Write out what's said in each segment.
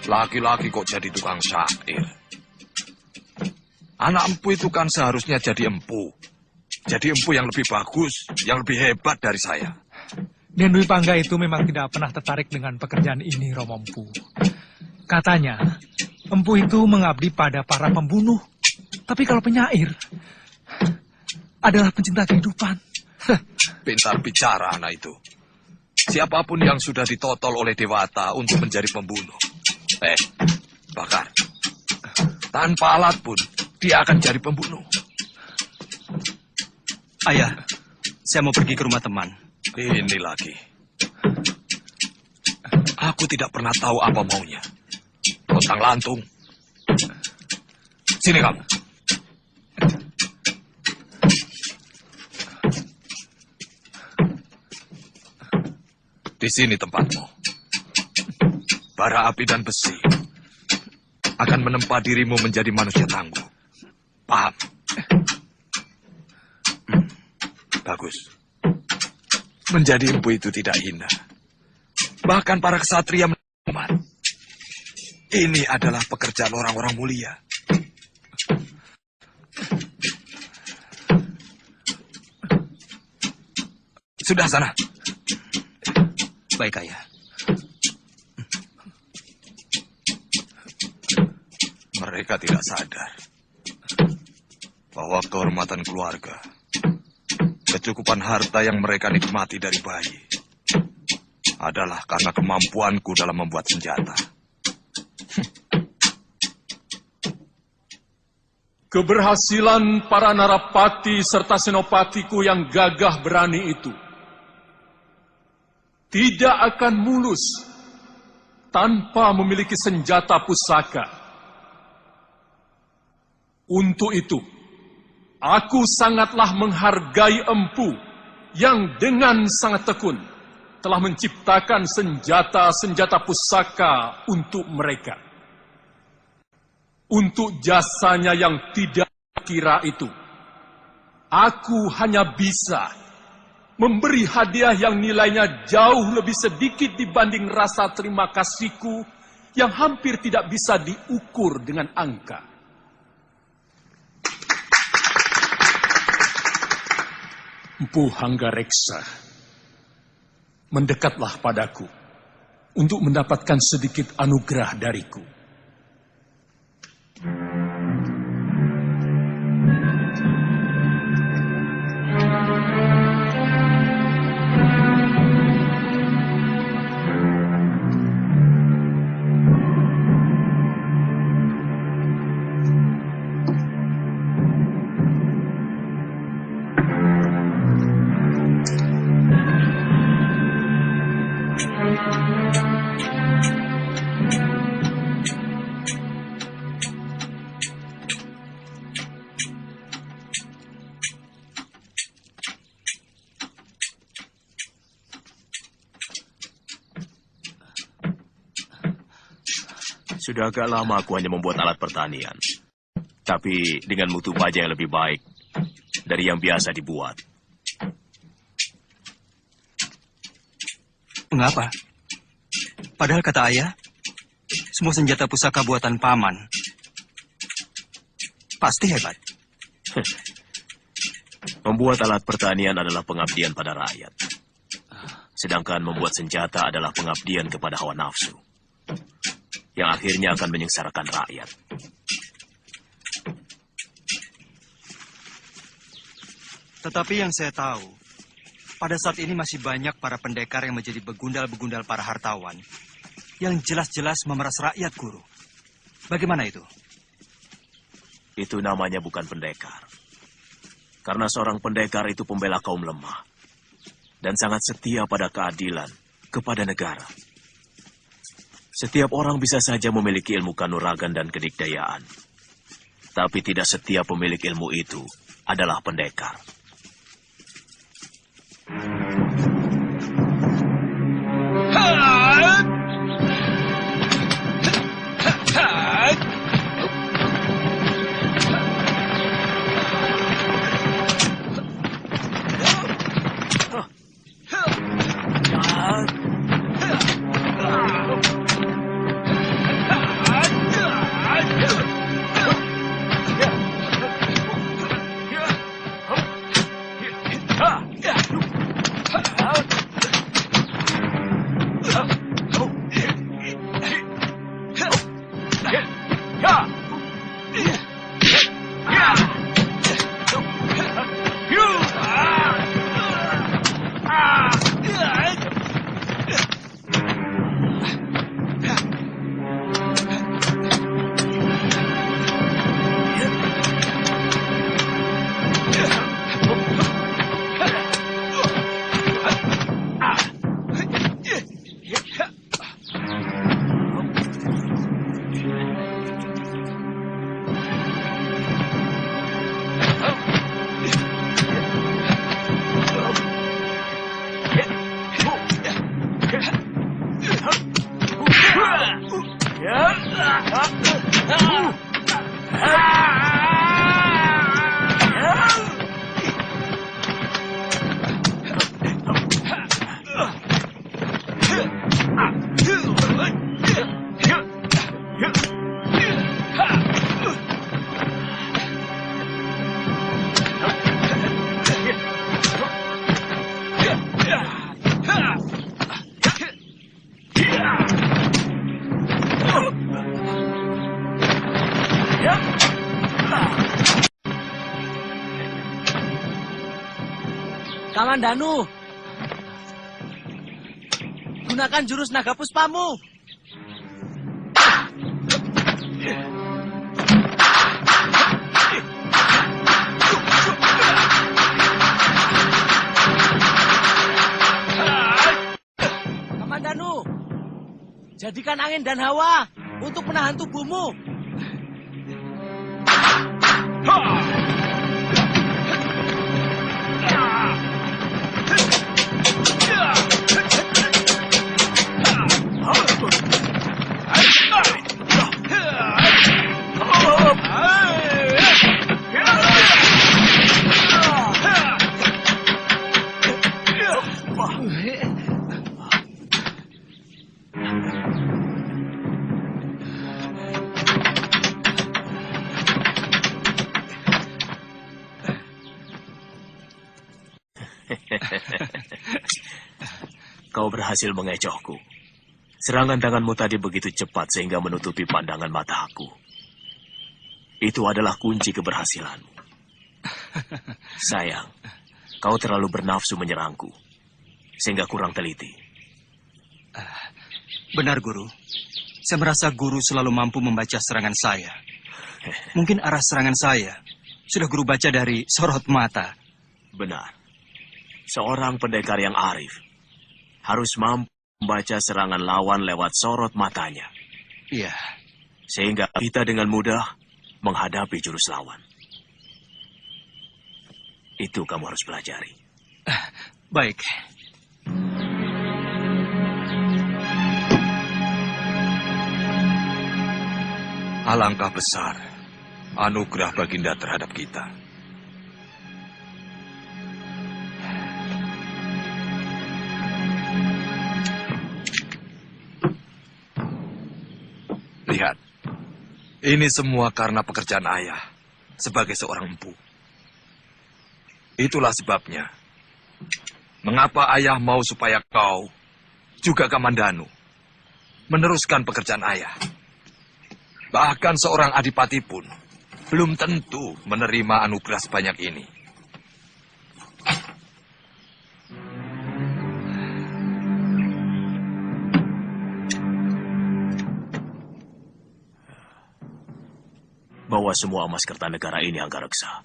Laki-laki kok jadi tukang syair. Anak empu itu kan seharusnya jadi empu. Jadi empu yang lebih bagus, yang lebih hebat dari saya. Den Dwi Pangga itu memang tidak pernah tertarik dengan pekerjaan ini, Romo Empu. Katanya, empu itu mengabdi pada para pembunuh. Tapi kalau penyair adalah pencinta kehidupan. Pintar bicara anak itu. Siapapun yang sudah ditotol oleh Dewata untuk menjadi pembunuh. Bakar. Tanpa alat pun, dia akan jadi pembunuh. Ayah, saya mau pergi ke rumah teman. Ini lagi. Aku tidak pernah tahu apa maunya. Lontang-lantung. Sini kamu. Di sini tempatmu. Bara api dan besi akan menempa dirimu menjadi manusia tangguh. Paham? Bagus. Menjadi empu itu tidak hina. Bahkan para ksatria menikmat. Ini adalah pekerjaan orang-orang mulia. Sudah sana. Baik, Ayah. Mereka tidak sadar bahwa kehormatan keluarga, kecukupan harta yang mereka nikmati dari bayi, adalah karena kemampuanku dalam membuat senjata. Keberhasilan para narapati serta senopatiku yang gagah berani itu tidak akan mulus tanpa memiliki senjata pusaka. Untuk itu, aku sangatlah menghargai empu yang dengan sangat tekun telah menciptakan senjata-senjata pusaka untuk mereka. Untuk jasanya yang tidak kira itu, aku hanya bisa memberi hadiah yang nilainya jauh lebih sedikit dibanding rasa terima kasihku yang hampir tidak bisa diukur dengan angka. Empu Hanggareksa, mendekatlah padaku untuk mendapatkan sedikit anugerah dariku. Sudah agak lama aku hanya membuat alat pertanian. Tapi dengan mutu baja yang lebih baik dari yang biasa dibuat. Mengapa? Padahal kata ayah, semua senjata pusaka buatan paman pasti hebat. Membuat alat pertanian adalah pengabdian pada rakyat. Sedangkan membuat senjata adalah pengabdian kepada hawa nafsu. Yang akhirnya akan menyengsarakan rakyat. Tetapi yang saya tahu, pada saat ini masih banyak para pendekar yang menjadi begundal-begundal para hartawan, yang jelas-jelas memeras rakyat, Guru. Bagaimana itu? Itu namanya bukan pendekar. Karena seorang pendekar itu pembela kaum lemah. Dan sangat setia pada keadilan, kepada negara. Setiap orang bisa saja memiliki ilmu kanuragan dan kedikdayaan. Tapi tidak setiap pemilik ilmu itu adalah pendekar. Kamandanu, gunakan jurus naga puspamu. Kamandanu, jadikan angin dan hawa untuk menahan tubuhmu. Kau berhasil mengecohku. Serangan tanganmu tadi begitu cepat sehingga menutupi pandangan mataku. Itu adalah kunci keberhasilanmu. Sayang, kau terlalu bernafsu menyerangku, sehingga kurang teliti. Benar, Guru. Saya merasa Guru selalu mampu membaca serangan saya. Mungkin arah serangan saya sudah Guru baca dari sorot mata. Benar. Seorang pendekar yang arif harus mampu membaca serangan lawan lewat sorot matanya. Iya. Sehingga kita dengan mudah menghadapi jurus lawan. Itu kamu harus pelajari. Baik. Alangkah besar anugerah Baginda terhadap kita. Lihat, ini semua karena pekerjaan ayah sebagai seorang empu. Itulah sebabnya, mengapa ayah mau supaya kau, juga Kamandanu, meneruskan pekerjaan ayah. Bahkan seorang adipati pun belum tentu menerima anugerah sebanyak ini. Bawa semua emas Kertanegara ini, Anggareksa.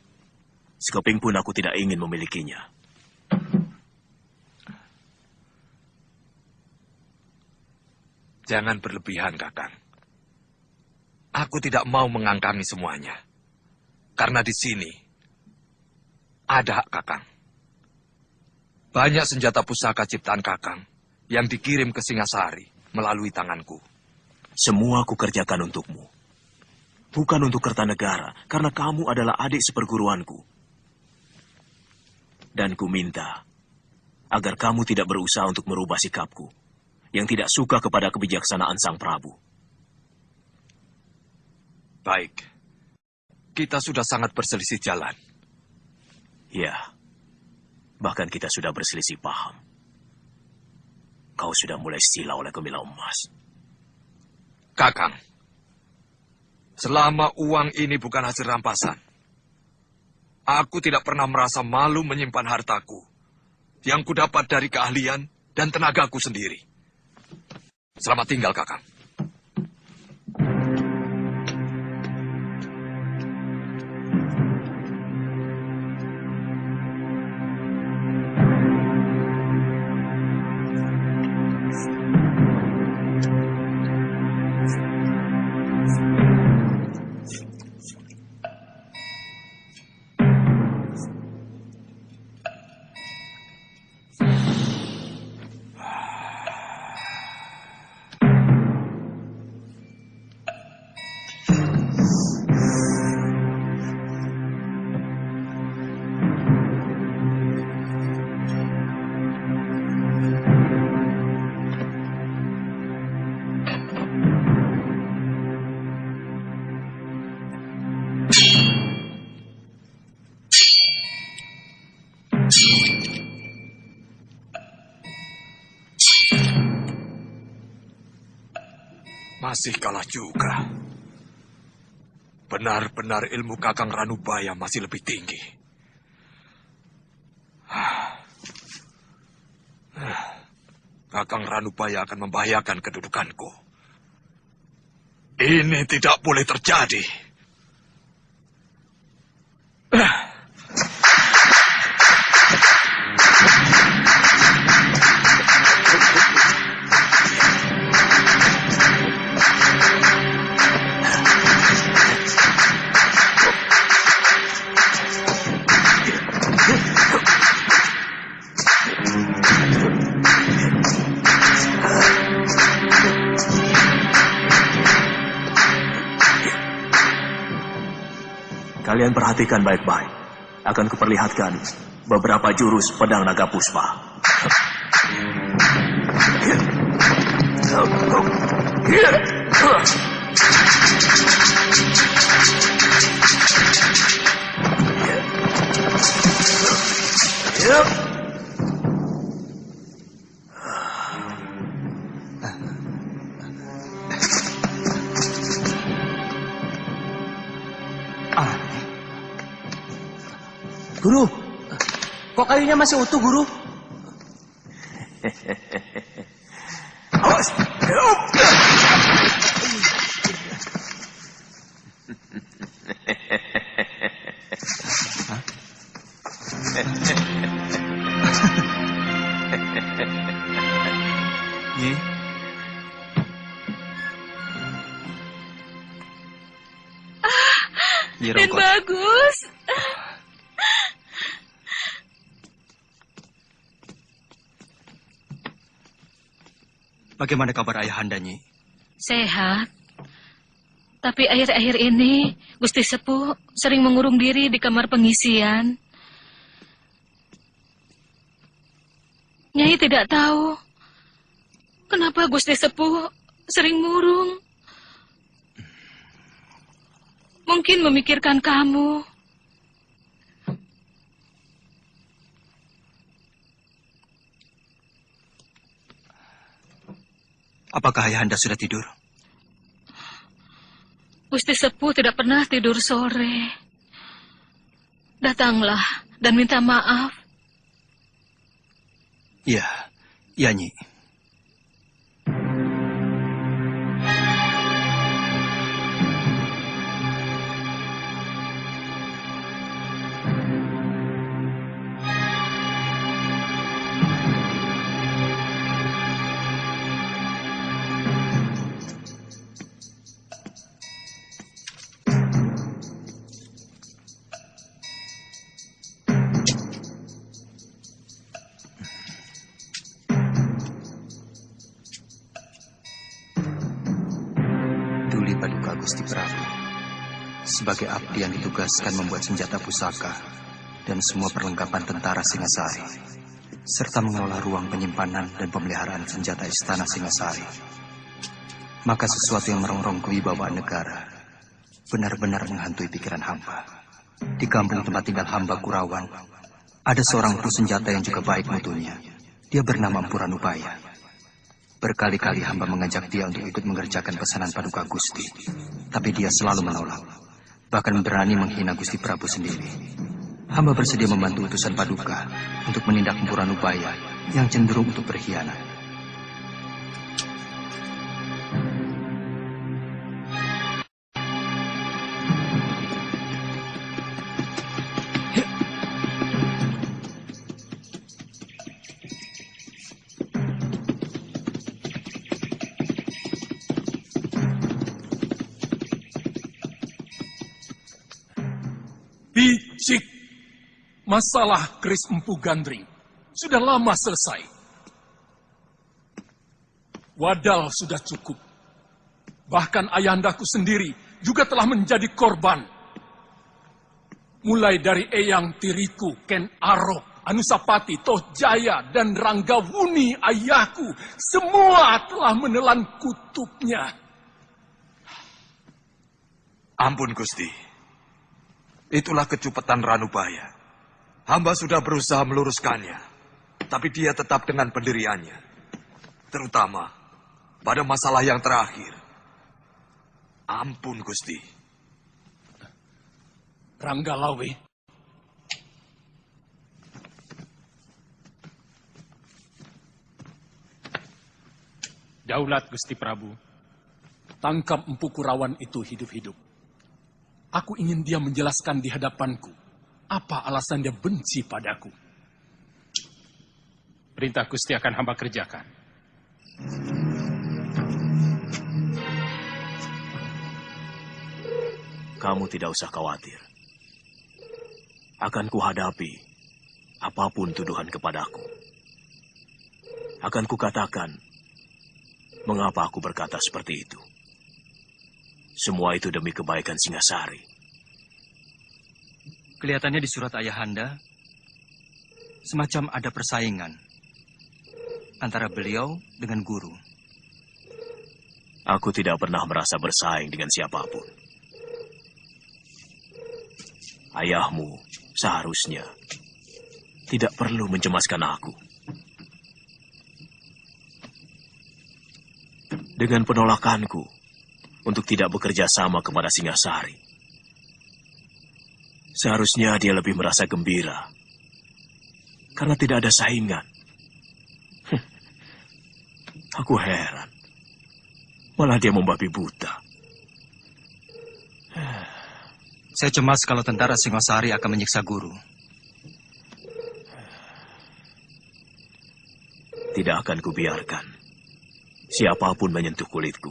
Sekeping pun aku tidak ingin memilikinya. Jangan berlebihan, Kakang. Aku tidak mau mengangkangi semuanya. Karena di sini ada hak Kakang. Banyak senjata pusaka ciptaan Kakang yang dikirim ke Singasari melalui tanganku. Semua aku kerjakan untukmu. Bukan untuk Kertanegara, karena kamu adalah adik seperguruanku. Dan ku minta agar kamu tidak berusaha untuk merubah sikapku yang tidak suka kepada kebijaksanaan Sang Prabu. Baik, kita sudah sangat berselisih jalan. Ya, bahkan kita sudah berselisih paham. Kau sudah mulai silau oleh Gemilang Emas. Kakang, selama uang ini bukan hasil rampasan, aku tidak pernah merasa malu menyimpan hartaku yang kudapat dari keahlian dan tenagaku sendiri. Selamat tinggal, Kakang. Masih kalah juga. Benar-benar ilmu Kakang Ranubaya masih lebih tinggi. Kakang Ranubaya akan membahayakan kedudukanku. Ini tidak boleh terjadi. Kalian perhatikan baik-baik. Akan kuperlihatkan beberapa jurus pedang naga puspa. Guru, kok kayunya masih utuh, Guru? Awas! Nyi, Nyi Dan Rongkot. bagus. Bagaimana kabar Ayahanda, Nyi? Sehat. Tapi akhir-akhir ini Gusti Sepuh sering mengurung diri di kamar pengisian. Nyai tidak tahu kenapa Gusti Sepuh sering murung. Mungkin memikirkan kamu. Apakah Ayahanda sudah tidur? Gusti Sepuh tidak pernah tidur sore. Datanglah dan minta maaf. Iya, iya, Nyi. Duli Paduka Gusti Prabu, sebagai abdi yang ditugaskan membuat senjata pusaka dan semua perlengkapan tentara Singasari, serta mengelola ruang penyimpanan dan pemeliharaan senjata istana Singasari. Maka sesuatu yang merongrong kewibawaan negara benar-benar menghantui pikiran hamba. Di kampung tempat tinggal hamba Kurawan, ada seorang empu senjata yang juga baik mutunya. Dia bernama Empu Ranubaya. Berkali-kali hamba mengajak dia untuk ikut mengerjakan pesanan Paduka Gusti, tapi dia selalu menolak, bahkan berani menghina Gusti Prabu sendiri. Hamba bersedia membantu utusan Paduka untuk menindak Empu Ranubaya yang cenderung untuk berkhianat. Bicik. Masalah keris Empu Gandring sudah lama selesai. Wadal sudah cukup. Bahkan ayahandaku sendiri juga telah menjadi korban. Mulai dari Eyang Tiriku, Ken Arok, Anusapati, Toh Jaya, dan Ranggawuni ayahku, semua telah menelan kutubnya. Ampun, Gusti. Itulah kecupetan Ranubaya. Hamba sudah berusaha meluruskannya, tapi dia tetap dengan pendiriannya. Terutama pada masalah yang terakhir. Ampun, Gusti. Ranggalawe, Berdaulat, Gusti Prabu. Tangkap Empu Kurawan itu hidup-hidup. Aku ingin dia menjelaskan di hadapanku apa alasan dia benci padaku. Perintah Gusti akan hamba kerjakan. Kamu tidak usah khawatir. Akan kuhadapi apapun tuduhan kepadaku. Akan kukatakan mengapa aku berkata seperti itu. Semua itu demi kebaikan Singasari. Kelihatannya di surat ayahanda, semacam ada persaingan antara beliau dengan guru. Aku tidak pernah merasa bersaing dengan siapapun. Ayahmu seharusnya tidak perlu mencemaskan aku. Dengan penolakanku untuk tidak bekerja sama kepada Singasari, seharusnya dia lebih merasa gembira karena tidak ada saingan. Aku heran, malah dia membabi buta. Saya cemas kalau tentara Singasari akan menyiksa guru. Tidak akan kubiarkan siapapun menyentuh kulitku.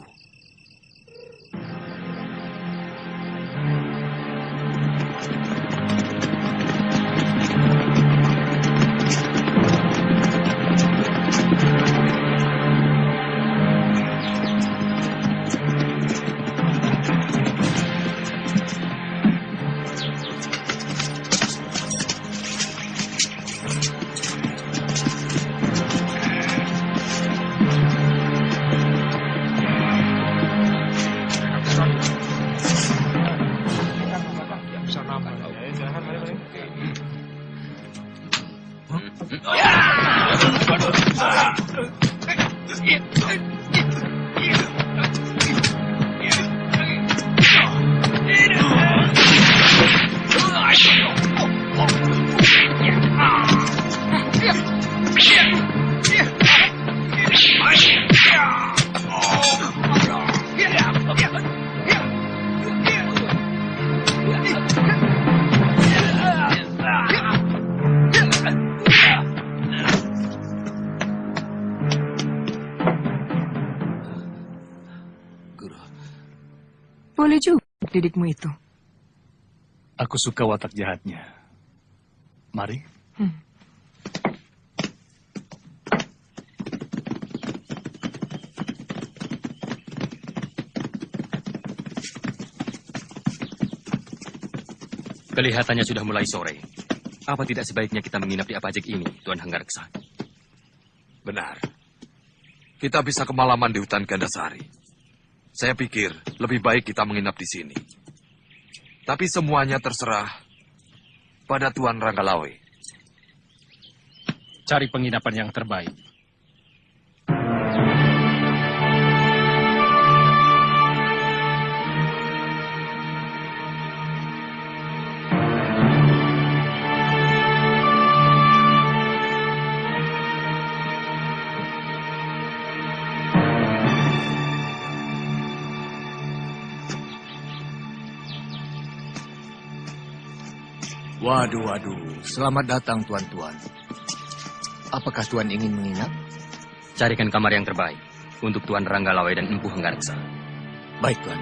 Boleh juga didikmu itu. Aku suka watak jahatnya. Mari. Kelihatannya sudah mulai sore. Apa tidak sebaiknya kita menginap di Apajek ini, Tuan Hanggareksa? Benar. Kita bisa kemalaman di hutan Gandasari. Saya pikir lebih baik kita menginap di sini. Tapi semuanya terserah pada Tuan Ranggalawe. Cari penginapan yang terbaik. Waduh, selamat datang tuan-tuan. Apakah tuan ingin menginap? Carikan kamar yang terbaik untuk Tuan Ranggalawe dan Empu Hanggareksa. Baik, tuan.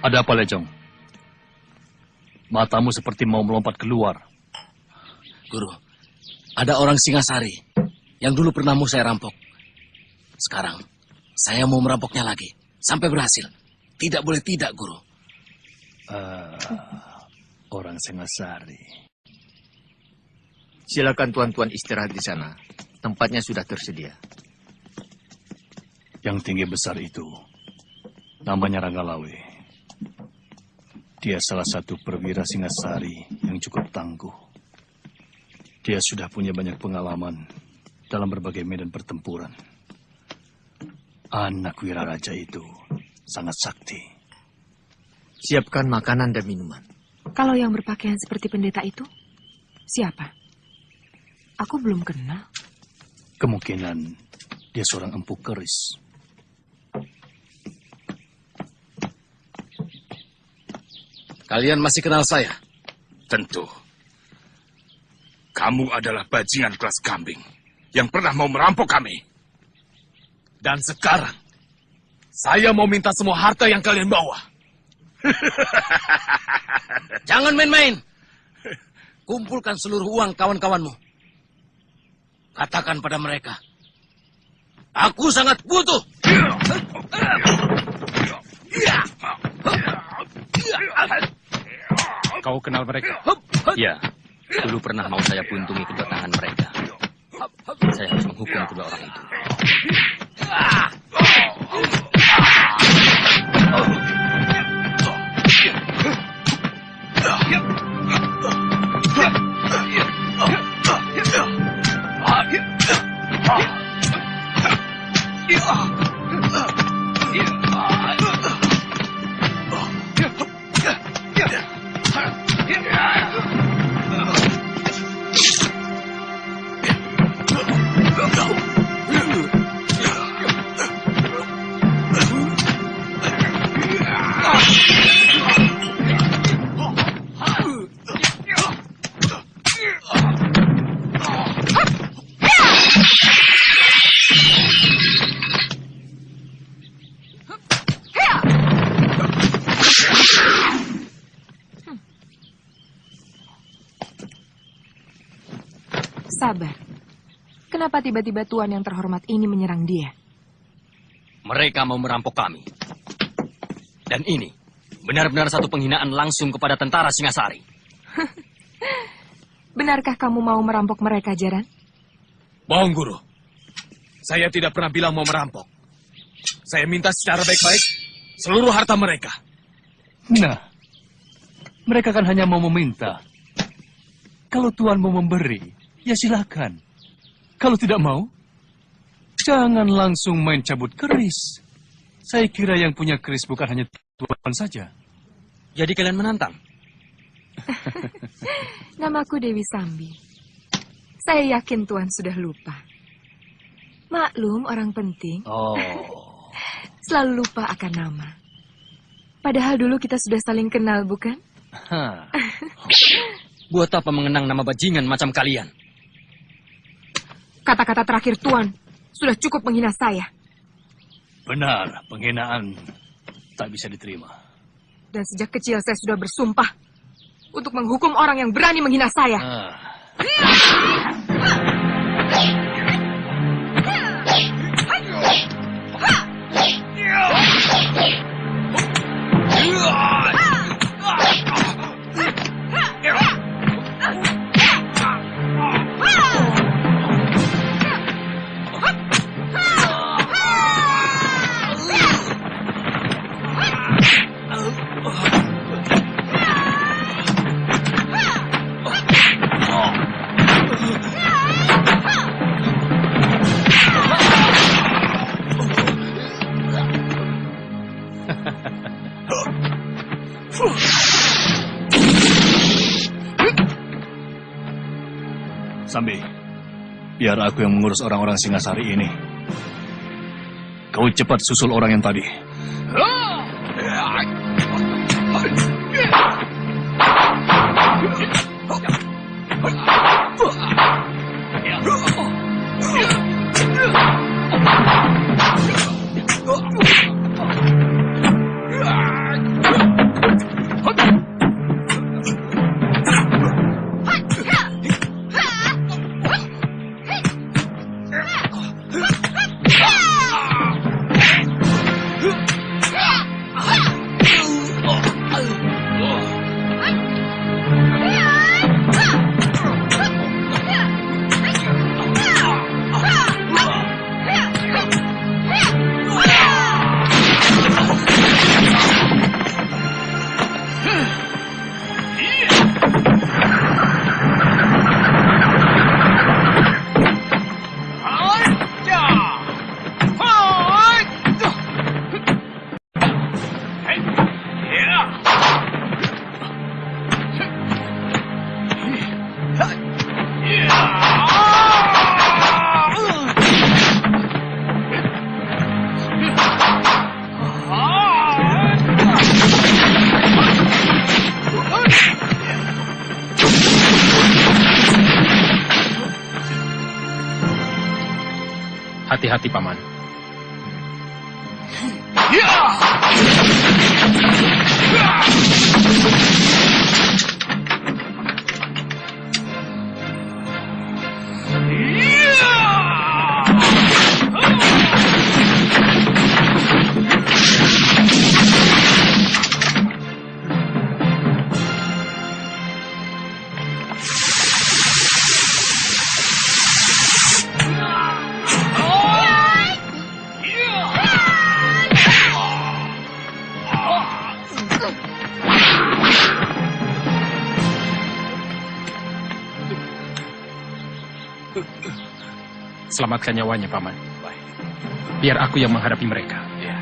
Ada apa, Lejong? Matamu seperti mau melompat keluar. Guru, ada orang Singasari yang dulu pernah mau saya rampok. Sekarang, saya mau merampoknya lagi. Sampai berhasil. Tidak boleh tidak, Guru. Orang Singasari. Silakan tuan-tuan istirahat di sana. Tempatnya sudah tersedia. Yang tinggi besar itu, namanya Ranggalawe. Dia salah satu perwira Singasari yang cukup tangguh. Dia sudah punya banyak pengalaman dalam berbagai medan pertempuran. Anak Wiraraja itu sangat sakti. Siapkan makanan dan minuman. Kalau yang berpakaian seperti pendeta itu? Siapa? Aku belum kenal. Kemungkinan dia seorang empu keris. Kalian masih kenal saya? Tentu. Kamu adalah bajingan kelas kambing yang pernah mau merampok kami. Dan sekarang, saya mau minta semua harta yang kalian bawa. Jangan main-main. Kumpulkan seluruh uang kawan-kawanmu. Katakan pada mereka, aku sangat butuh. Kau kenal mereka? Ya, dulu pernah mau saya buntungi kedua tangan mereka. Saya harus menghukum kedua orang itu. Sabar. Kenapa tiba-tiba tuan yang terhormat ini menyerang dia? Mereka mau merampok kami. Dan ini benar-benar satu penghinaan langsung kepada tentara Singasari. Benarkah kamu mau merampok mereka, Jaran? Bohong, Guru. Saya tidak pernah bilang mau merampok. Saya minta secara baik-baik seluruh harta mereka. Nah, mereka kan hanya mau meminta. Kalau Tuan mau memberi, ya silakan. Kalau tidak mau, jangan langsung main cabut keris. Saya kira yang punya keris bukan hanya Tuan saja. Jadi kalian menantang? Namaku Dewi Sambi. Saya yakin Tuan sudah lupa. Maklum orang penting. Oh. Selalu lupa akan nama. Padahal dulu kita sudah saling kenal, bukan? Buat apa mengenang nama bajingan macam kalian? Kata-kata terakhir Tuan sudah cukup menghina saya. Benar, penghinaan tak bisa diterima. Dan sejak kecil saya sudah bersumpah untuk menghukum orang yang berani menghina saya. Sambi, biar aku yang mengurus orang-orang Singasari ini. Kau cepat susul orang yang tadi. Hati-hati, Paman. Selamatkan nyawanya, Paman. Baik. Biar aku yang menghadapi mereka. Ya.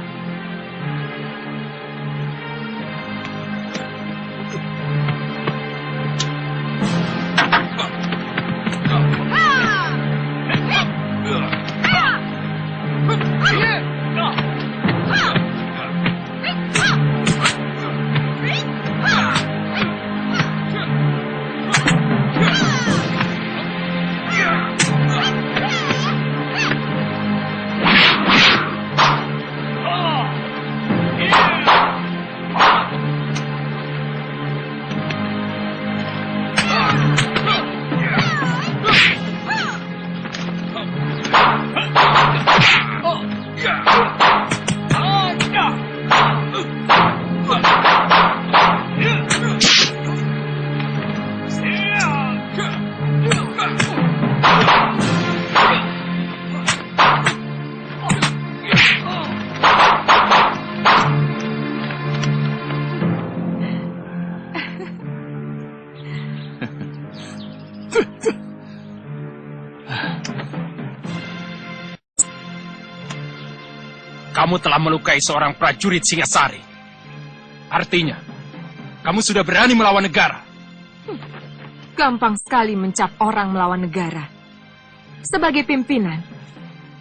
Kamu telah melukai seorang prajurit Singasari. Artinya, kamu sudah berani melawan negara. Gampang sekali mencap orang melawan negara. Sebagai pimpinan,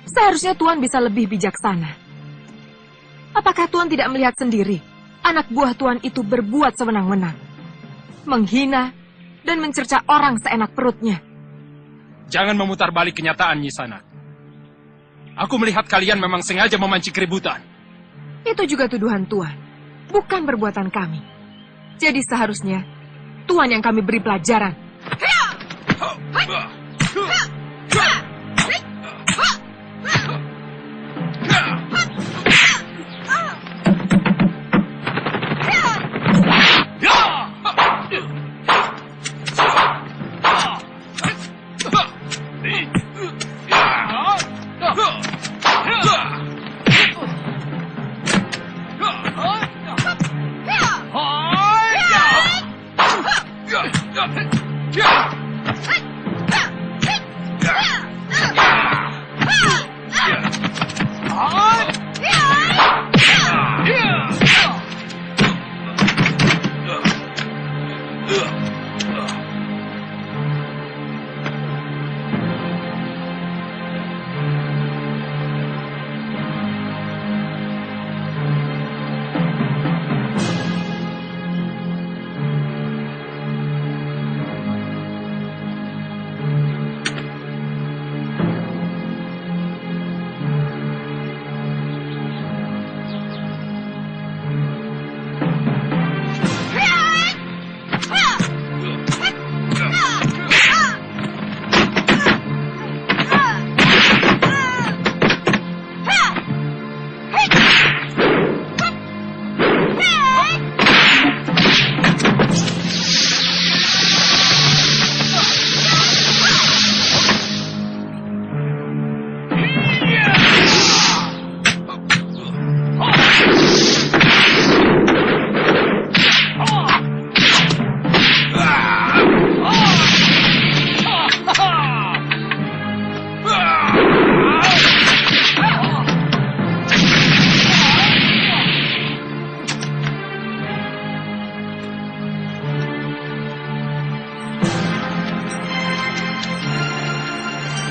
seharusnya Tuan bisa lebih bijaksana. Apakah Tuan tidak melihat sendiri anak buah Tuan itu berbuat sewenang-wenang, menghina dan mencerca orang seenak perutnya? Jangan memutar balik kenyataan, Nyi Sanak. Aku melihat kalian memang sengaja memancing keributan. Itu juga tuduhan Tuan, bukan perbuatan kami. Jadi seharusnya Tuan yang kami beri pelajaran.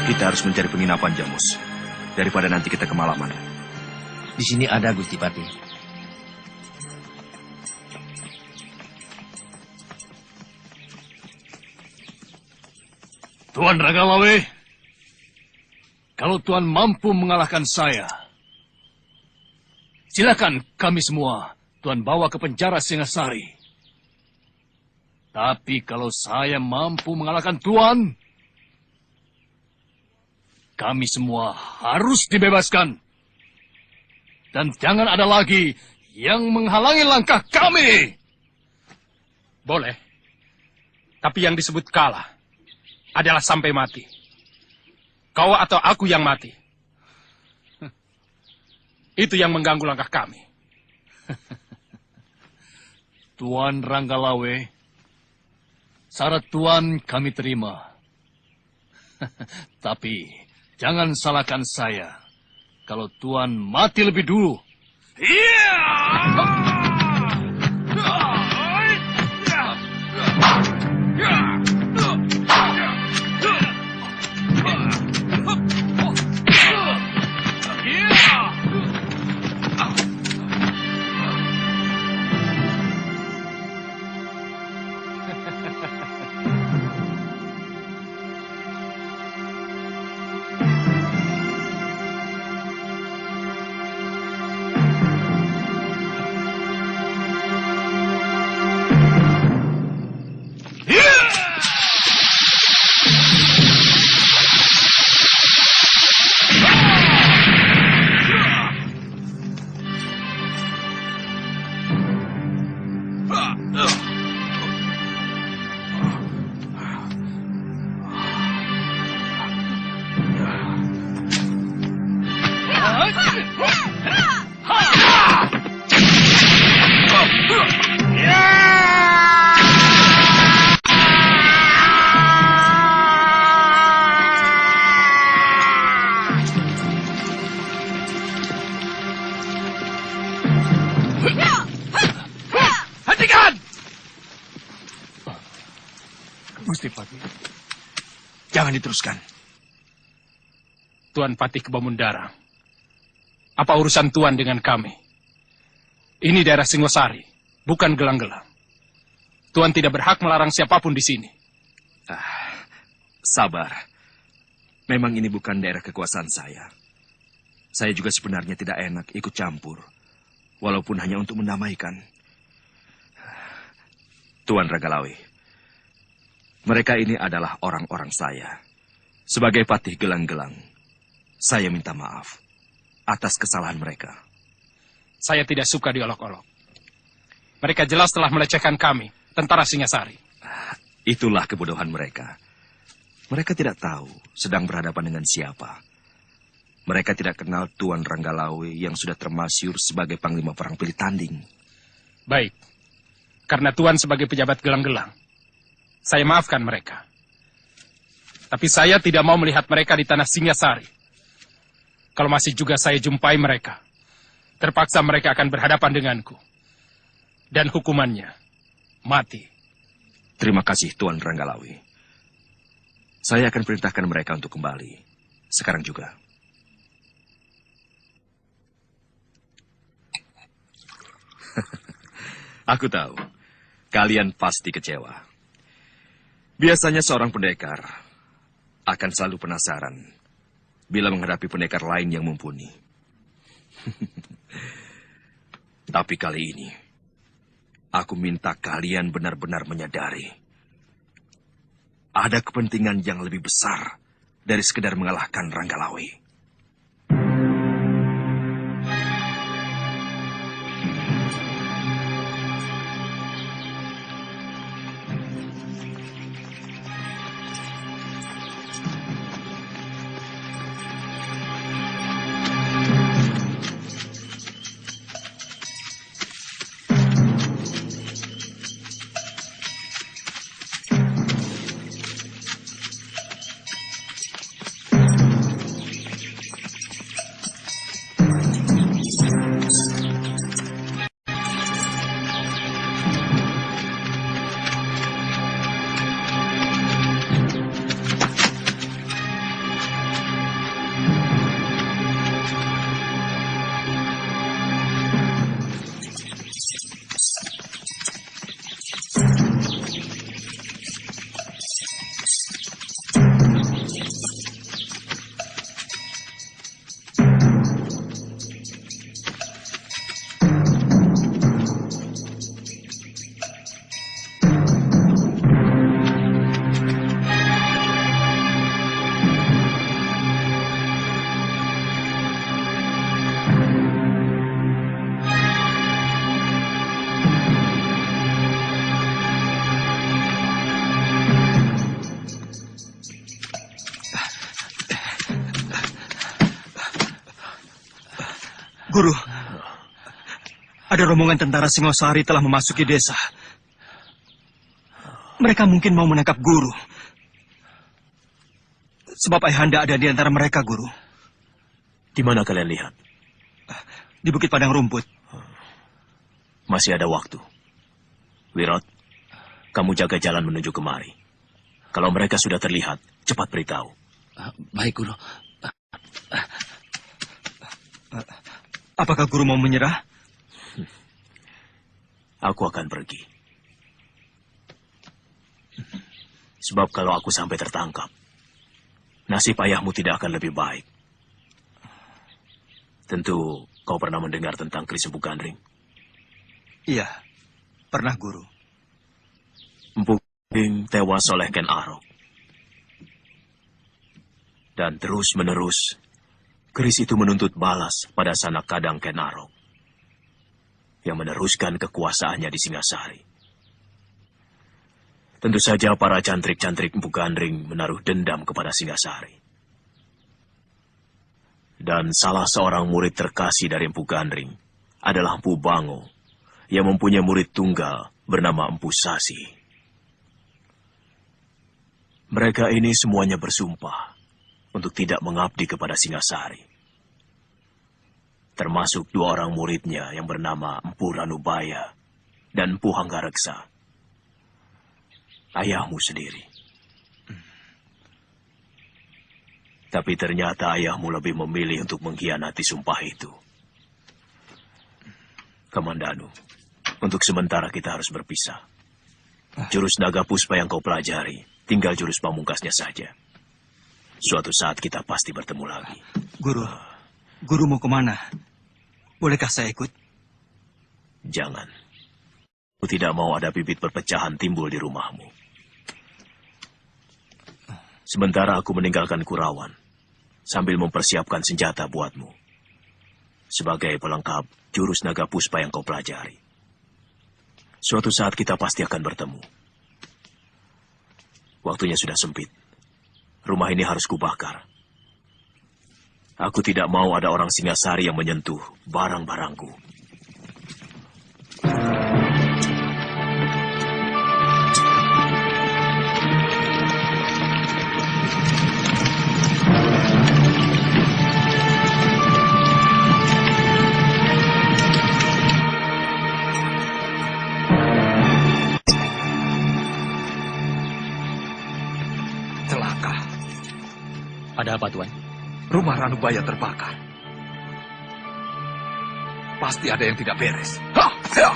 Kita harus mencari penginapan, Jamus. Daripada nanti kita kemalaman. Di sini ada, Gusti Pati. Tuan Ragamawe, Kalau Tuan mampu mengalahkan saya, silakan kami semua Tuan bawa ke penjara Singasari. Tapi kalau saya mampu mengalahkan Tuan, kami semua harus dibebaskan. Dan jangan ada lagi yang menghalangi langkah kami. Boleh. Tapi yang disebut kalah adalah sampai mati. Kau atau aku yang mati. Itu yang mengganggu langkah kami. Tuan Ranggalawe, syarat Tuan kami terima. Tapi jangan salahkan saya kalau Tuan mati lebih dulu. Hentikan! Gusti Patih. Jangan diteruskan. Tuan Patih Kebamundara. Apa urusan Tuan dengan kami? Ini daerah Singosari, bukan Gelang-Gelang. Tuan tidak berhak melarang siapapun di sini. Sabar. Memang ini bukan daerah kekuasaan saya. Saya juga sebenarnya tidak enak ikut campur. Walaupun hanya untuk mendamaikan. Tuan Ranggalawe, mereka ini adalah orang-orang saya. Sebagai Patih Gelang-Gelang, saya minta maaf atas kesalahan mereka. Saya tidak suka diolok-olok. Mereka jelas telah melecehkan kami, tentara Singasari. Itulah kebodohan mereka. Mereka tidak tahu sedang berhadapan dengan siapa. Mereka tidak kenal Tuan Ranggalawe yang sudah termasyhur sebagai Panglima Perang Pilih Tanding. Baik. Karena Tuan sebagai pejabat Gelang-Gelang, saya maafkan mereka. Tapi saya tidak mau melihat mereka di tanah Singasari. Kalau masih juga saya jumpai mereka, terpaksa mereka akan berhadapan denganku. Dan hukumannya, mati. Terima kasih Tuan Ranggalawe. Saya akan perintahkan mereka untuk kembali. Sekarang juga. Aku tahu, kalian pasti kecewa. Biasanya seorang pendekar akan selalu penasaran bila menghadapi pendekar lain yang mumpuni. Tapi kali ini, aku minta kalian benar-benar menyadari ada kepentingan yang lebih besar dari sekedar mengalahkan Ranggalawe. Guru, ada rombongan tentara Singosari telah memasuki desa. Mereka mungkin mau menangkap guru. Sebab Ayahanda ada di antara mereka, Guru. Di mana kalian lihat? Di Bukit Padang Rumput. Masih ada waktu. Wirot, kamu jaga jalan menuju kemari. Kalau mereka sudah terlihat, cepat beritahu. Baik, Guru. Apakah Guru mau menyerah? Aku akan pergi. Sebab kalau aku sampai tertangkap, nasib ayahmu tidak akan lebih baik. Tentu kau pernah mendengar tentang Kris Empu Gandring? Iya, pernah, Guru. Empu Gandring tewas oleh Ken Arok. Dan terus-menerus, Kris itu menuntut balas pada sanak kadang Ken Arok yang meneruskan kekuasaannya di Singasari. Tentu saja para cantrik-cantrik Empu Gandring menaruh dendam kepada Singasari. Dan salah seorang murid terkasih dari Empu Gandring adalah Empu Bango yang mempunyai murid tunggal bernama Empu Sasi. Mereka ini semuanya bersumpah untuk tidak mengabdi kepada Singasari. Termasuk dua orang muridnya yang bernama Empu Ranubaya dan Empu Hanggareksa. Ayahmu sendiri. Tapi ternyata ayahmu lebih memilih untuk mengkhianati sumpah itu. Kamandanu, untuk sementara kita harus berpisah. Jurus naga puspa yang kau pelajari, tinggal jurus pamungkasnya saja. Suatu saat kita pasti bertemu lagi. Guru mau kemana? Bolehkah saya ikut? Jangan. Aku tidak mau ada bibit perpecahan timbul di rumahmu. Sementara aku meninggalkan Kurawan, sambil mempersiapkan senjata buatmu. Sebagai pelengkap jurus naga puspa yang kau pelajari. Suatu saat kita pasti akan bertemu. Waktunya sudah sempit. Rumah ini harus kubakar. Aku tidak mau ada orang Singasari yang menyentuh barang-barangku. Celaka. Ada apa, Tuan? Rumah Ranubaya terbakar. Pasti ada yang tidak beres. Ha! Ha!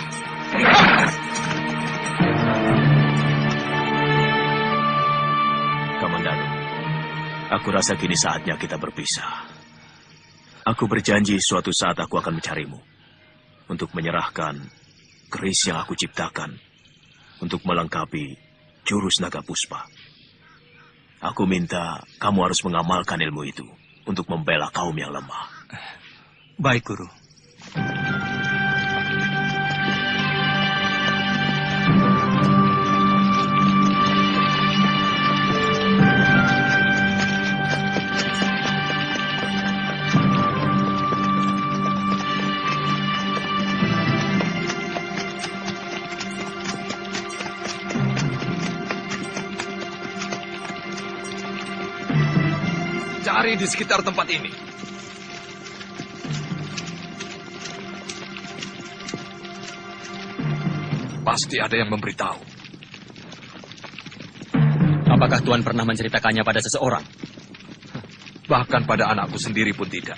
Kamandanu, aku rasa kini saatnya kita berpisah. Aku berjanji suatu saat aku akan mencarimu untuk menyerahkan keris yang aku ciptakan untuk melengkapi jurus naga puspa. Aku minta kamu harus mengamalkan ilmu itu untuk membela kaum yang lemah. Baik, Guru. Cari di sekitar tempat ini. Pasti ada yang memberitahu. Apakah Tuan pernah menceritakannya pada seseorang? Bahkan pada anakku sendiri pun tidak.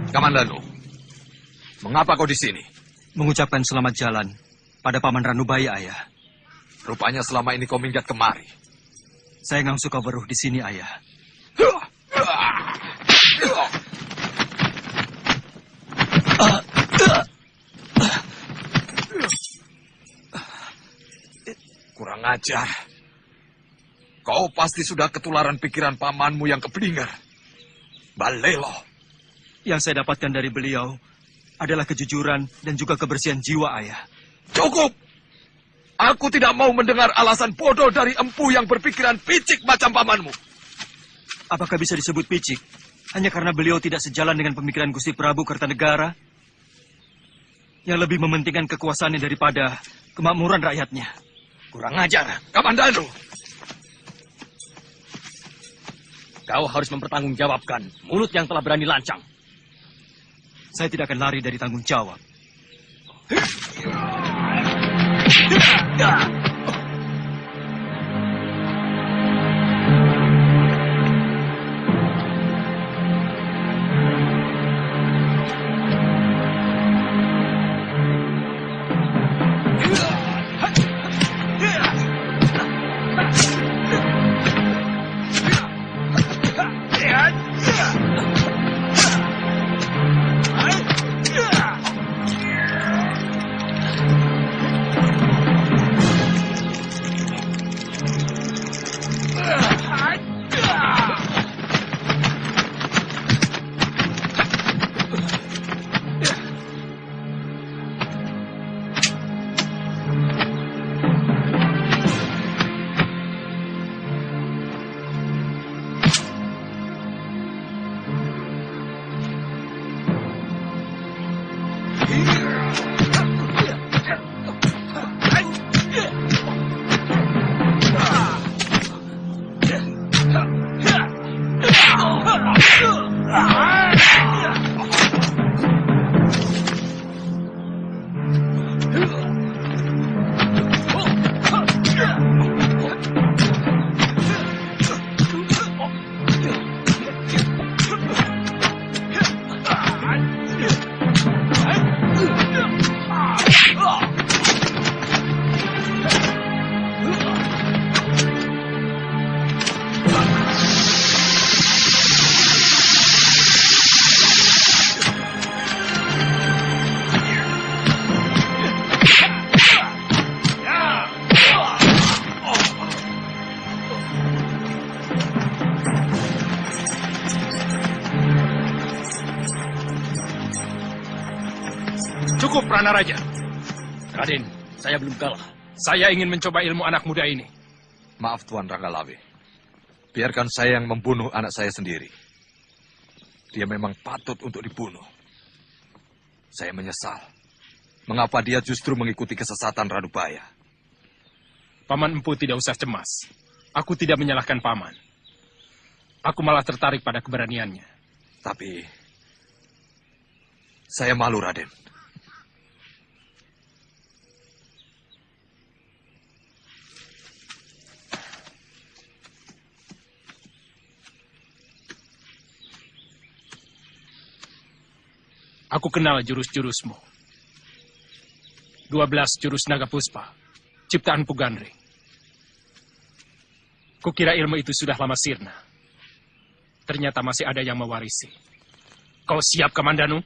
Kamandanu, mengapa kau di sini? Mengucapkan selamat jalan pada Paman Ranubaya, Ayah. Rupanya selama ini kau minggat kemari. Saya nggak suka beruh di sini, Ayah. Kurang ajar. Kau pasti sudah ketularan pikiran pamanmu yang keblinger. Balelo. Yang saya dapatkan dari beliau adalah kejujuran dan juga kebersihan jiwa, Ayah. Cukup! Aku tidak mau mendengar alasan bodoh dari empu yang berpikiran picik macam pamanmu. Apakah bisa disebut picik hanya karena beliau tidak sejalan dengan pemikiran Gusti Prabu Kertanegara yang lebih mementingkan kekuasaannya daripada kemakmuran rakyatnya? Kurang ajar. Kamandanu! Kau harus mempertanggungjawabkan mulut yang telah berani lancang. Saya tidak akan lari dari tanggung jawab. Cukup, Pranaraja. Raden, saya belum kalah. Saya ingin mencoba ilmu anak muda ini. Maaf, Tuan Ranggalawe. Biarkan saya yang membunuh anak saya sendiri. Dia memang patut untuk dibunuh. Saya menyesal. Mengapa dia justru mengikuti kesesatan Ranubaya? Paman Empu tidak usah cemas. Aku tidak menyalahkan Paman. Aku malah tertarik pada keberaniannya. Tapi saya malu, Raden. Aku kenal jurus-jurusmu. 12 jurus naga puspa, ciptaan Pugandri. Kukira ilmu itu sudah lama sirna. Ternyata masih ada yang mewarisi. Kau siap, Kamandanu?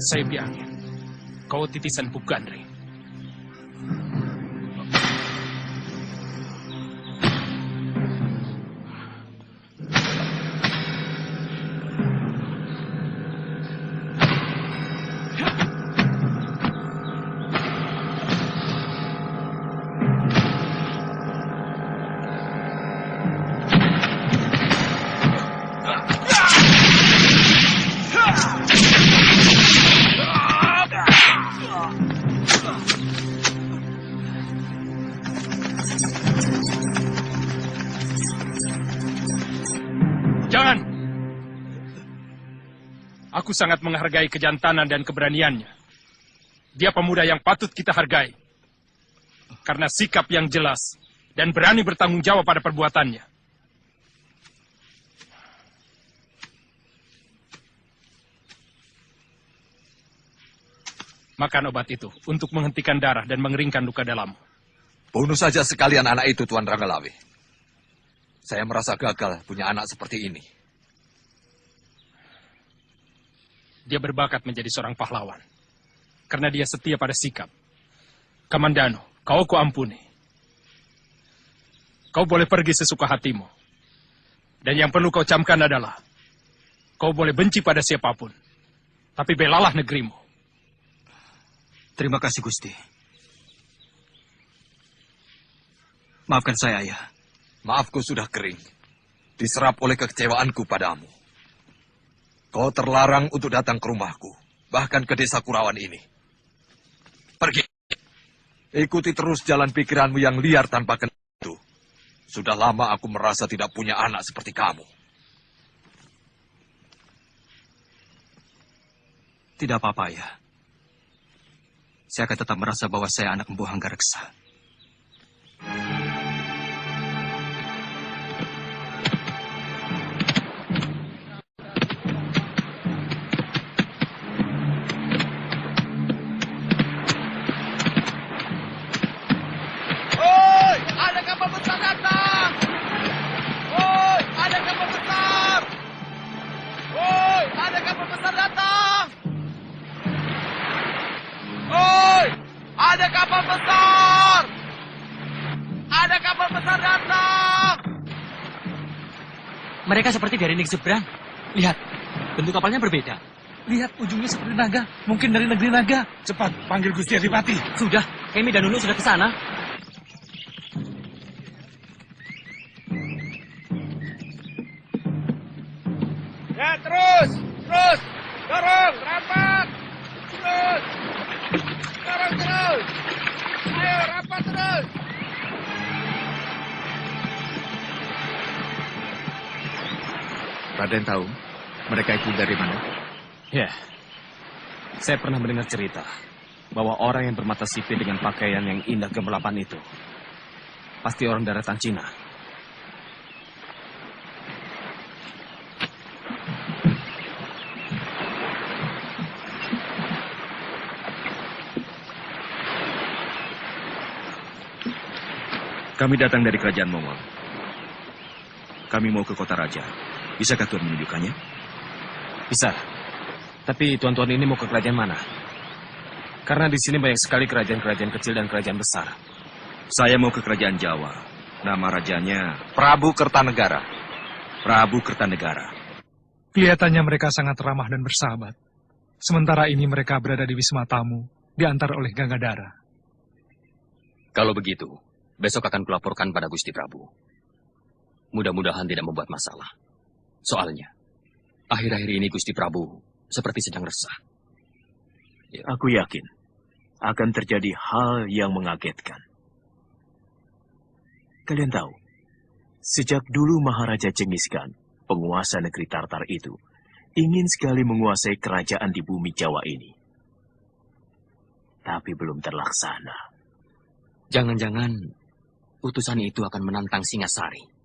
Saya bilangin, kau titisan Pugandri. Aku sangat menghargai kejantanan dan keberaniannya. Dia pemuda yang patut kita hargai. Karena sikap yang jelas dan berani bertanggung jawab pada perbuatannya. Makan obat itu untuk menghentikan darah dan mengeringkan luka dalam. Bunuh saja sekalian anak itu, Tuan Ranggalawe. Saya merasa gagal punya anak seperti ini. Dia berbakat menjadi seorang pahlawan. Karena dia setia pada sikap. Kamandano, kau kuampuni. Kau boleh pergi sesuka hatimu. Dan yang perlu kau camkan adalah, kau boleh benci pada siapapun. Tapi belalah negerimu. Terima kasih, Gusti. Maafkan saya, Ayah. Maafku sudah kering. Diserap oleh kekecewaanku padamu. Kau terlarang untuk datang ke rumahku. Bahkan ke desa Kurawan ini. Pergi. Ikuti terus jalan pikiranmu yang liar tanpa kenal itu. Sudah lama aku merasa tidak punya anak seperti kamu. Tidak apa-apa, Ayah. Saya akan tetap merasa bahwa saya anak Empu Hanggareksa. Oi, ada kapal besar datang! Oi, ada kapal besar! Oi, ada kapal besar datang! Oi, ada kapal besar! Ada kapal besar datang! Mereka seperti dari negeri seberang. Lihat, bentuk kapalnya berbeda. Lihat, ujungnya seperti naga. Mungkin dari negeri naga. Cepat, panggil Gusti Adipati. Sudah, Kemi dan Nunu sudah ke sana. Ya, terus! Dorong, rapat! Terus! Dorong terus! Ayo, rapat terus! Raden tahu mereka itu dari mana? Ya, saya pernah mendengar cerita bahwa orang yang bermata sipit dengan pakaian yang indah gemerlapan itu pasti orang daratan Cina. Kami datang dari kerajaan Mongol. Kami mau ke kota raja. Bisakah Tuan menunjukkannya? Bisa. Tapi tuan-tuan ini mau ke kerajaan mana? Karena di sini banyak sekali kerajaan-kerajaan kecil dan kerajaan besar. Saya mau ke kerajaan Jawa. Nama rajanya Prabu Kertanegara. Prabu Kertanegara. Kelihatannya mereka sangat ramah dan bersahabat. Sementara ini mereka berada di Wisma Tamu, diantar oleh Gangadara. Kalau begitu, besok akan kulaporkan pada Gusti Prabu. Mudah-mudahan tidak membuat masalah. Soalnya, akhir-akhir ini Gusti Prabu seperti sedang resah. Ya. Aku yakin akan terjadi hal yang mengagetkan. Kalian tahu, sejak dulu Maharaja Genghis Khan, penguasa negeri Tartar itu, ingin sekali menguasai kerajaan di bumi Jawa ini. Tapi belum terlaksana. Jangan-jangan utusan itu akan menantang Singasari.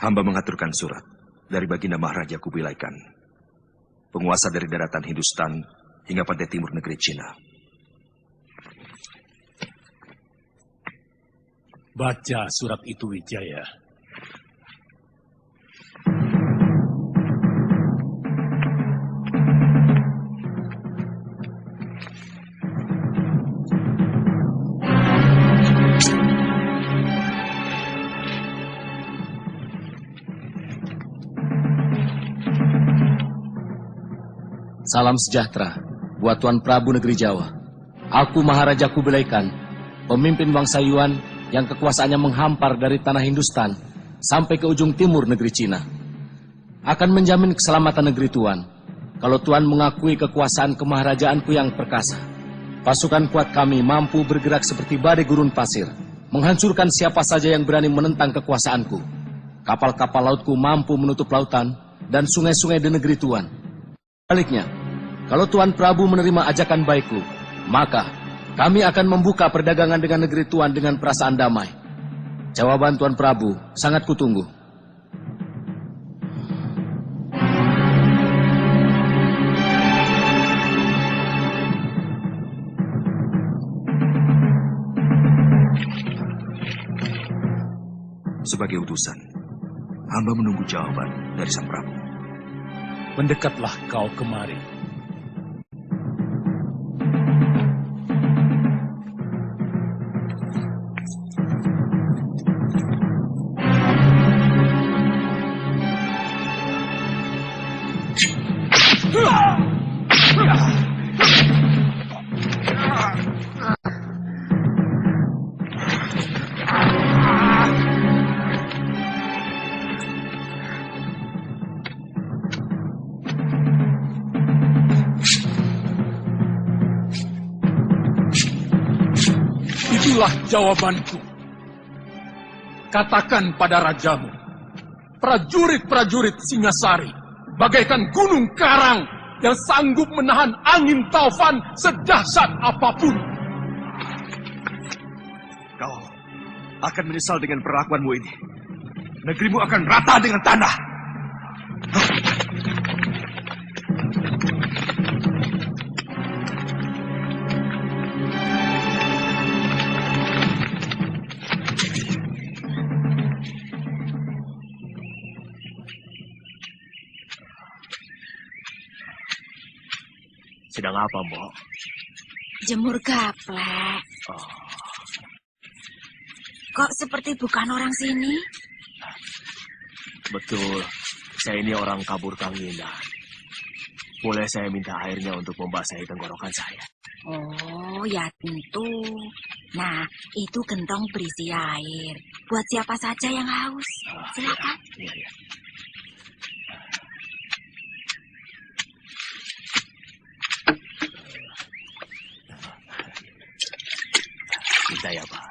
Hamba mengaturkan surat dari Baginda Maharaja Kubilai Khan, penguasa dari daratan Hindustan hingga pantai timur negeri Cina. Baca surat itu, Wijaya. Salam sejahtera buat Tuan Prabu Negeri Jawa. Aku Maharaja Kubilai Khan, pemimpin bangsa Yuan yang kekuasaannya menghampar dari tanah Hindustan sampai ke ujung timur negeri Cina. Akan menjamin keselamatan negeri Tuan kalau Tuan mengakui kekuasaan kemaharajaanku yang perkasa, pasukan kuat kami mampu bergerak seperti badai gurun pasir, menghancurkan siapa saja yang berani menentang kekuasaanku. Kapal-kapal lautku mampu menutup lautan dan sungai-sungai di negeri Tuan. Baliknya, kalau Tuan Prabu menerima ajakan baikku, maka kami akan membuka perdagangan dengan negeri Tuan dengan perasaan damai. Jawaban Tuan Prabu sangat kutunggu. Sebagai utusan, hamba menunggu jawaban dari Sang Prabu. Mendekatlah kau kemari. Itulah jawabanku. Katakan pada rajamu, prajurit-prajurit Singasari bagaikan gunung karang yang sanggup menahan angin taufan sedahsyat apapun. Kau akan menyesal dengan perlakuanmu ini. Negerimu akan rata dengan tanah. Sedang apa, Mbok? Jemur gaplek. Kok seperti bukan orang sini? Betul, saya ini orang kabur Kanginan. Boleh saya minta airnya untuk membasahi tenggorokan saya? Oh, ya tentu. Nah, itu gentong berisi air. Buat siapa saja yang haus. Silakan. Iya, iya. Minta ya, Pak.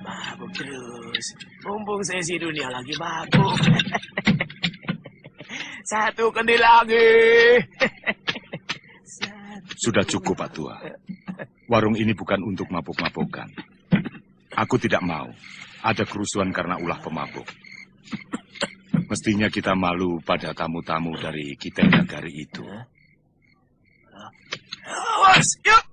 Mabuk terus. Mumpung sesi dunia lagi mabuk. Satu kendi lagi. Sudah cukup, Pak Tua. Warung ini bukan untuk mabuk-mabukan. Aku tidak mau ada kerusuhan karena ulah pemabuk. Mestinya kita malu pada tamu-tamu dari kita Nagari itu. Awas, yuk.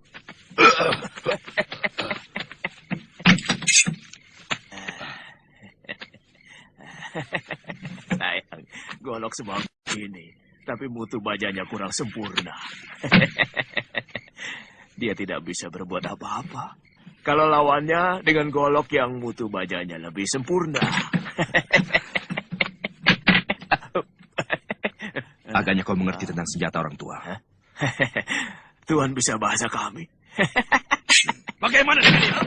Sayang, golok semua ini, tapi mutu bajanya kurang sempurna. Dia tidak bisa berbuat apa-apa kalau lawannya dengan golok yang mutu bajanya lebih sempurna. Agaknya kau mengerti tentang senjata orang tua. Tuhan bisa bahasa kami. Bagaimana dengan dia?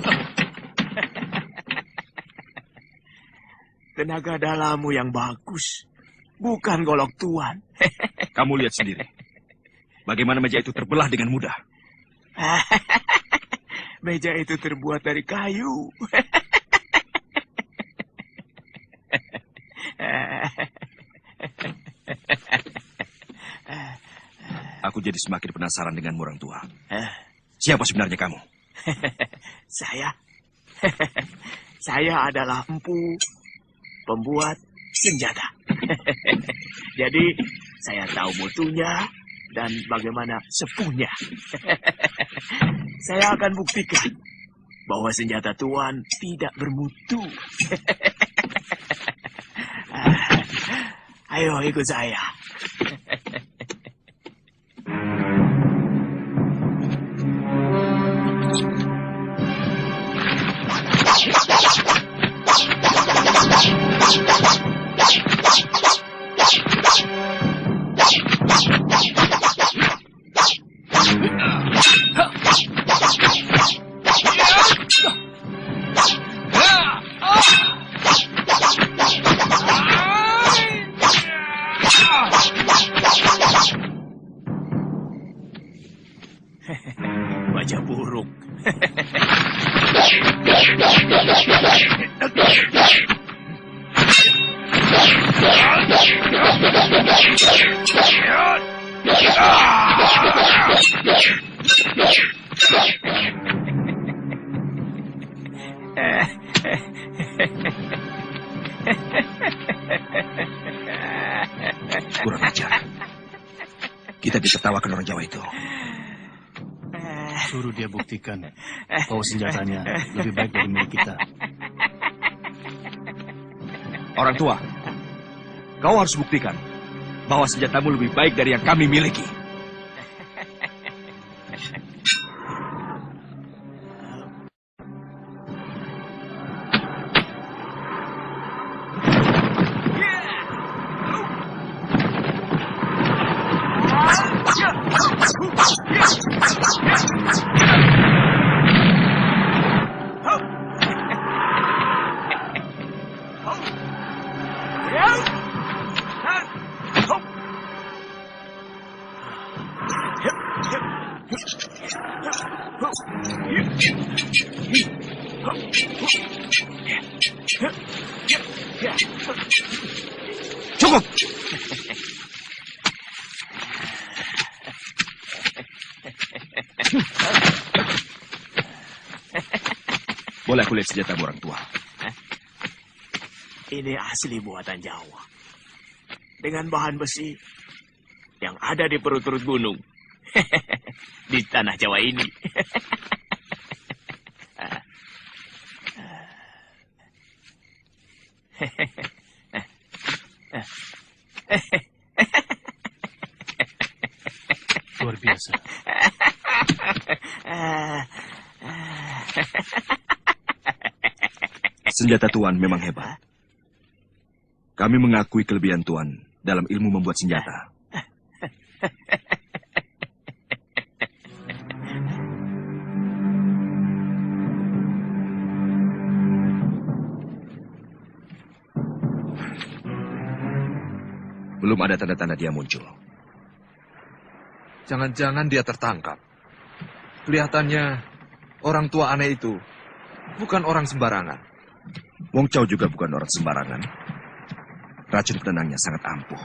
Tenaga dalammu yang bagus, bukan golok Tuan. Kamu lihat sendiri. Bagaimana meja itu terbelah dengan mudah. Meja itu terbuat dari kayu. Aku jadi semakin penasaran dengan orang tua. Siapa sebenarnya kamu? Saya adalah empu, pembuat senjata. Jadi saya tahu mutunya dan bagaimana sepuhnya. Saya akan buktikan bahwa senjata Tuan tidak bermutu. Ayo ikut saya. Kurang ajar. Kita ditertawakan orang Jawa itu. Suruh dia buktikan bahwa senjatanya lebih baik dari milik kita. Orang tua, kau harus buktikan bahwa senjatamu lebih baik dari yang kami miliki. Cukup! Boleh aku lihat senjatamu, orang tua? Ini asli buatan Jawa. Dengan bahan besi yang ada di perut-perut gunung. Di tanah Jawa ini. Luar biasa. Senjata Tuan memang hebat. Kami mengakui kelebihan Tuan dalam ilmu membuat senjata. Belum ada tanda-tanda dia muncul. Jangan-jangan dia tertangkap. Kelihatannya orang tua aneh itu bukan orang sembarangan. Wong Chow juga bukan orang sembarangan. Racun penenangnya sangat ampuh.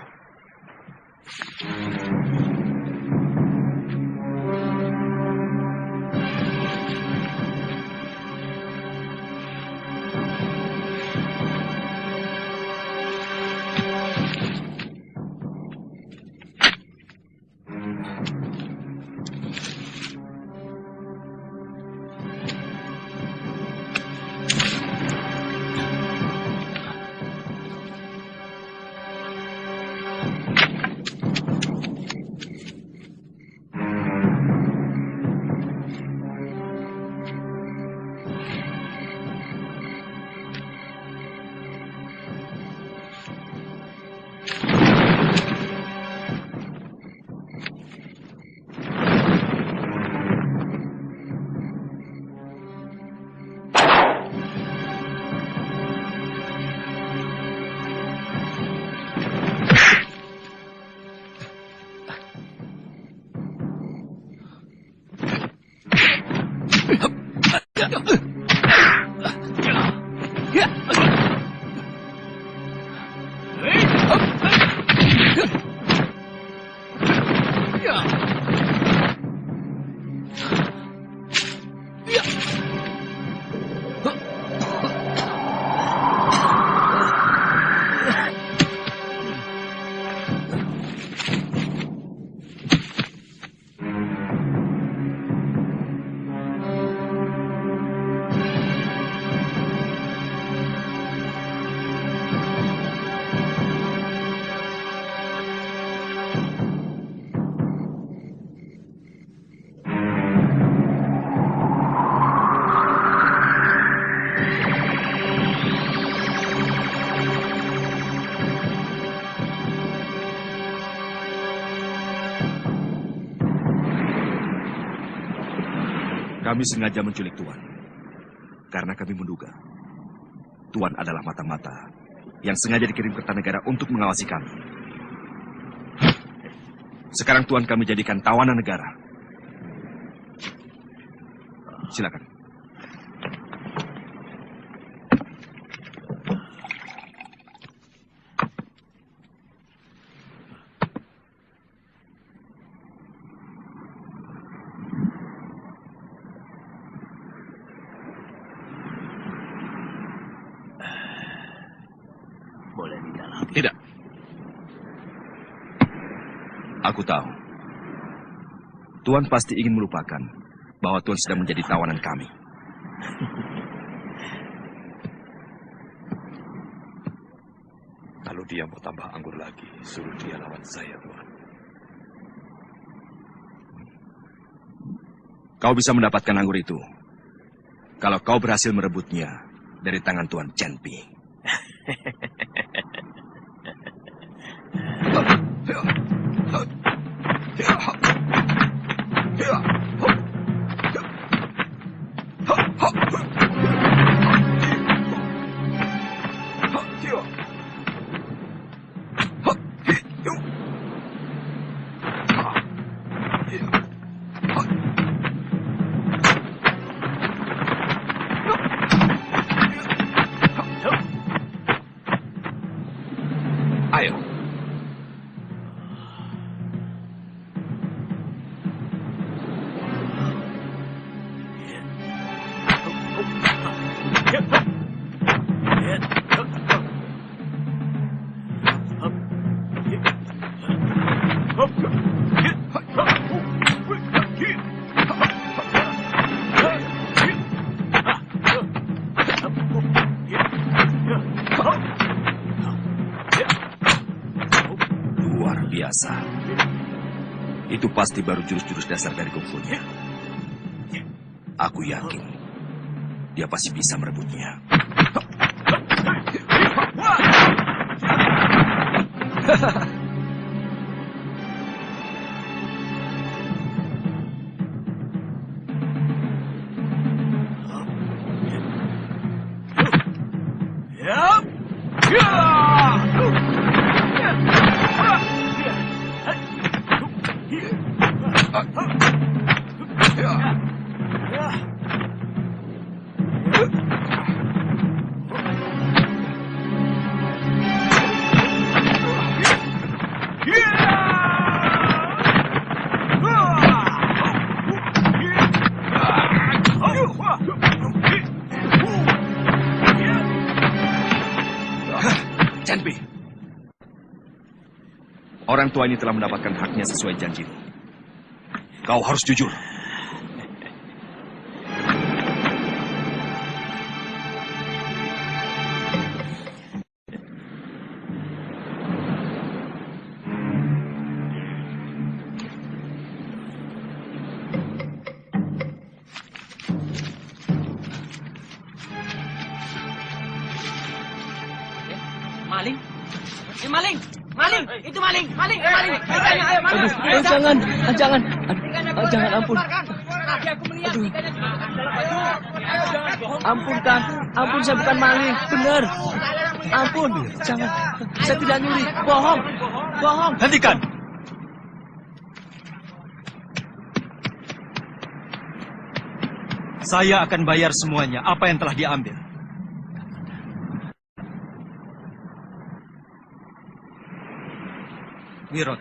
Kami sengaja menculik Tuan, karena kami menduga Tuan adalah mata-mata yang sengaja dikirim ke Kertanegara untuk mengawasi kami. Sekarang Tuan kami jadikan tawanan negara. Silakan. Tidak. Aku tahu. Tuan pasti ingin melupakan bahwa Tuan sedang menjadi tawanan kami. Kalau dia mau tambah anggur lagi, suruh dia lawan saya, Tuan. Kau bisa mendapatkan anggur itu kalau kau berhasil merebutnya dari tangan Tuan Chen Pi. Ayo. Luar biasa. Itu pasti baru jurus-jurus dasar dari kungfunya. Aku yakin dia pasti bisa merebutnya. Chen Pi, orang tua ini telah mendapatkan haknya sesuai janjimu. Kau harus jujur. Maling? Maling! Maling! Itu maling! Maling! Maling! Ayo, maling! Jangan! Jangan, ampun. Aduh. Ampun, Kang. Ampun, saya bukan maling. Benar. Ampun. Jangan. Saya tidak nyuri. Bohong. Bohong. Hentikan. Saya akan bayar semuanya apa yang telah diambil. Wirot,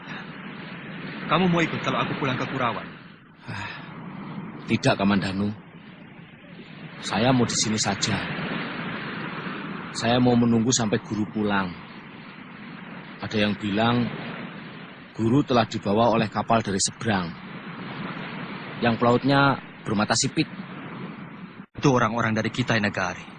kamu mau ikut kalau aku pulang ke Kurawan? Tidak, Kamandanu. Saya mau di sini saja. Saya mau menunggu sampai guru pulang. Ada yang bilang guru telah dibawa oleh kapal dari seberang. Yang pelautnya bermata sipit. Itu orang-orang dari Kitai Nagari.